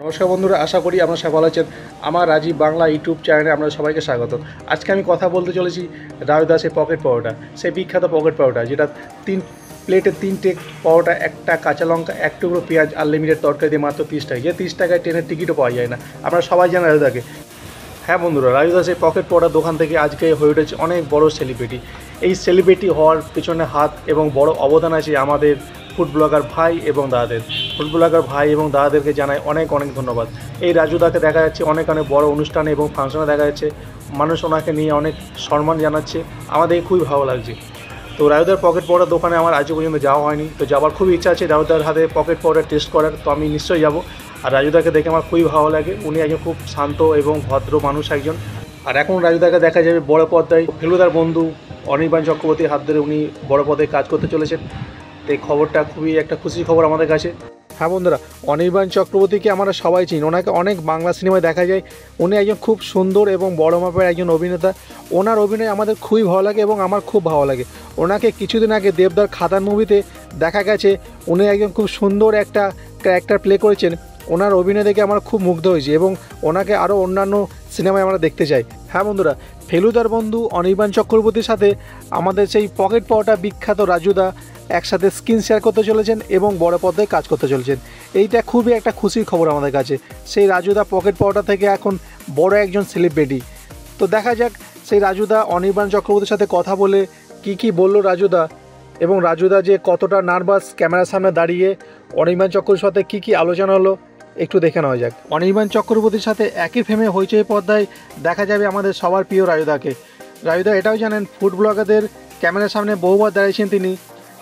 নমস্কার বন্ধুরা, আশা করি আপনারা সবাই ভালো আছেন। আমার রাজীব বাংলা ইউটিউব চ্যানেলে আপনাদের সবাইকে স্বাগত। আজকে আমি কথা বলতে চলেছি রাজু দাসের পকেট পরোটা, সেই বিখ্যাত পকেট পরোটা যেটা প্লেটে 3টে পরোটা, একটা কাঁচা লঙ্কা, এক টুকরো পেঁয়াজ, আনলিমিটেড তরকারি দিয়ে মাত্র 30 টাকা। যে 30 টাকায় ট্রেনের টিকিটও পাওয়া যায় না। আপনারা সবাই জানেন রাজু দাকে। হ্যাঁ বন্ধুরা, রাজু দাসের পকেট পরোটার দোকান থেকে আজকে হয়ে উঠেছে অনেক বড় সেলিব্রিটি। এই সেলিব্রিটি হওয়ার পেছনে হাত এবং বড় অবদান আছে আমাদের ফুড ব্লগার ভাই এবং দাদাদের। ফুড ব্লগার ভাই এবং দাদাদেরকে জানাই অনেক অনেক ধন্যবাদ। এই রাজুদাকে দেখা যাচ্ছে অনেক অনেক বড় অনুষ্ঠানে এবং ফাংশনে দেখা যাচ্ছে মানুষ ওনাকে নিয়ে অনেক সম্মান জানাচ্ছে, আমাদের খুবই ভালো লাগছে। তো রাজুদার পকেট পরোটার দোকানে আমার আজও পর্যন্ত যাওয়া হয়নি, তো যাওয়ার খুবই ইচ্ছা আছে রাজুদার হাতে পকেট পরোটা টেস্ট করার। তো আমি নিশ্চয়ই যাব। আর রাজুদাকে দেখে আমার খুবই ভালো লাগে। উনি একজন খুব শান্ত এবং ভদ্র মানুষ একজন। আর এখন রাজুদাকে দেখা যাবে বড় পর্দায় ফেলুদার বন্ধু অনির্বাণ চক্রবর্তীর হাত ধরে উনি বড় পদে কাজ করতে চলেছেন। এই খবরটা খুবই একটা খুশির খবর আমাদের কাছে। হ্যাঁ বন্ধুরা, অনির্বাণ চক্রবর্তীকে আমরা সবাই চিনি, ওনাকে অনেক বাংলা সিনেমায় দেখা যায়। উনি একজন খুব সুন্দর এবং বড় মাপের একজন অভিনেতা। ওনার অভিনয় আমাদের খুবই ভালো লাগে এবং আমার খুব ভালো লাগে। ওনাকে কিছুদিন আগে দেবদার খাদান মুভিতে দেখা গেছে উনি একজন খুব সুন্দর একটা ক্যারেক্টার প্লে করেছেন। ওনার অভিনয় দেখে আমরা খুব মুগ্ধ হয়েছি এবং ওনাকে আরও অন্যান্য সিনেমায় আমরা দেখতে চাই। হ্যাঁ বন্ধুরা, ফেলুদার বন্ধু অনির্বাণ চক্রবর্তীর সাথে আমাদের সেই পকেট পাওয়াটা বিখ্যাত রাজুদা একসাথে স্ক্রিন শেয়ার করতে চলেছেন এবং বড় পর্দায় কাজ করতে চলেছেন। এইটা খুবই একটা খুশির খবর আমাদের কাছে। সেই রাজুদা পকেট পাওয়াটা থেকে এখন বড় একজন সেলিব্রিটি। তো দেখা যাক সেই রাজুদা অনির্বাণ চক্রবর্তীর সাথে কথা বলে কি বলল রাজুদা, এবং রাজুদা যে কতটা নার্ভাস ক্যামেরার সামনে দাঁড়িয়ে অনির্বাণ চক্রবর্তীর সাথে কী আলোচনা হলো একটু দেখে নেওয়া যাক। অনির্বাণ চক্রবর্তীর সাথে একই ফ্রেমে হইচই পর্দায় দেখা যাবে আমাদের সবার প্রিয় রাজুদাকে। রাজুদা এটাও জানেন ফুড ব্লগারদের ক্যামেরার সামনে বহুবার দাঁড়িয়েছেন তিনি।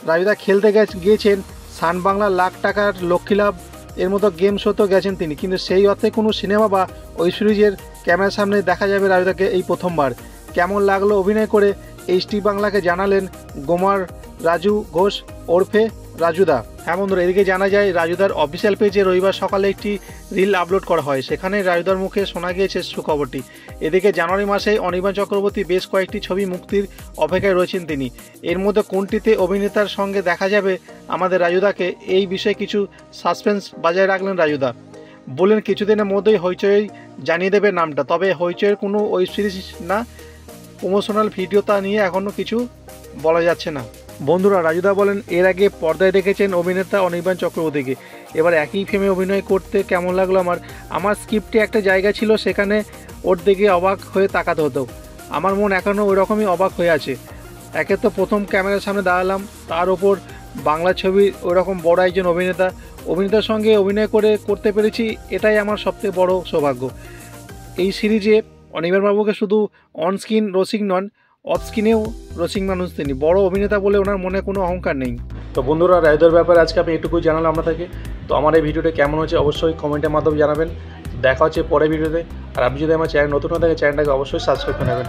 রাজুদা খেলতে গিয়েছেন সান বাংলার লাখ টাকার লক্ষ্মী লাভ এর মতো গেম শোতেও গেছেন তিনি, কিন্তু সেই অর্থে কোনো সিনেমা বা ওয়েব সিরিজের ক্যামেরার সামনে দেখা যাবে রাজুদাকে এই প্রথমবার। কেমন লাগলো অভিনয় করে এইচটি বাংলাকে জানালেন গোমার রাজু ঘোষ ওরফে রাজুদা। হ্যাঁ বন্ধুরা, এদিকে জানা যায় রাজুদার অফিসিয়াল পেজে রবিবার সকালে একটি রিল আপলোড করা হয়, সেখানে রাজুদার মুখে শোনা গিয়েছে সুখবরটি। এদিকে জানুয়ারি মাসে অনির্বাণ চক্রবর্তী বেশ কয়েকটি ছবি মুক্তির অপেক্ষায় রয়েছেন তিনি। এর মধ্যে কোনটিতে অভিনেতার সঙ্গে দেখা যাবে আমাদের রাজুদাকে, এই বিষয়ে কিছু সাসপেন্স বজায় রাখলেন রাজুদা। বললেন কিছুদিনের মধ্যেই হইচই জানিয়ে দেবে নামটা, তবে হইচইয়ের কোনো ওয়েব সিরিজ না প্রমোশনাল ভিডিও তা নিয়ে এখনও কিছু বলা যাচ্ছে না। বন্ধুরা, রাজুদা বলেন এর আগে পর্দায় দেখেছেন অভিনেতা অনির্বাণ চক্রবর্তীকে, এবার একই ফ্রেমে অভিনয় করতে কেমন লাগলো আমার স্ক্রিপ্টে একটা জায়গা ছিল, সেখানে ওর দিকে অবাক হয়ে তাকাতে হতো। আমার মন এখনও ওই রকমই অবাক হয়ে আছে। একে তো প্রথম ক্যামেরার সামনে দাঁড়ালাম, তার ওপর বাংলা ছবি ওই রকম বড় একজন অভিনেতার সঙ্গে অভিনয় করতে পেরেছি, এটাই আমার সবথেকে বড় সৌভাগ্য। এই সিরিজে অনির্বাণবাবুকে শুধু অন স্ক্রিন রসিক নন, অফ স্ক্রিনেও রসিক মানুষ তিনি। বড় অভিনেতা বলে ওনার মনে কোনো অহংকার নেই। তো বন্ধুরা, রাজুদার ব্যাপারে আজকে আমি এটুকুই জানালাম আপনাদেরকে। তো আমার এই ভিডিওটা কেমন হচ্ছে অবশ্যই কমেন্টের মাধ্যমে জানাবেন। দেখা হচ্ছে পরের ভিডিওতে। আর আপনি যদি আমার চ্যানেল নতুন হয়ে থাকে চ্যানেলটাকে অবশ্যই সাবস্ক্রাইব করে নেবেন।